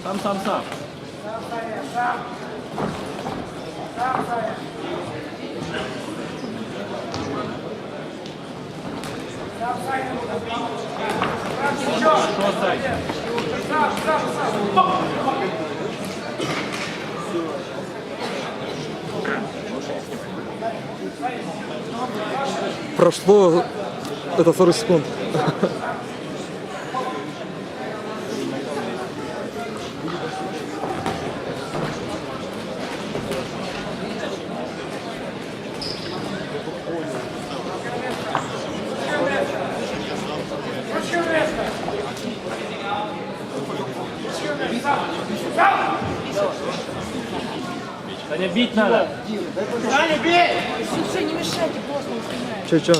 Сам. Что, Сань? Прошло это 40 секунд. Саня, бить надо. Саня, бей! Все, не мешайте, просто не снимаем. Че?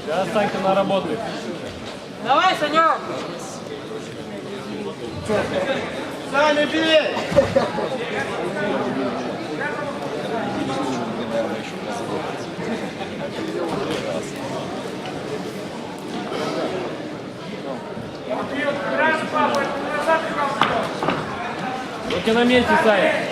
Сейчас Санька наработает. Давай, Санек! Саня, бей! Руки на месте, Саня.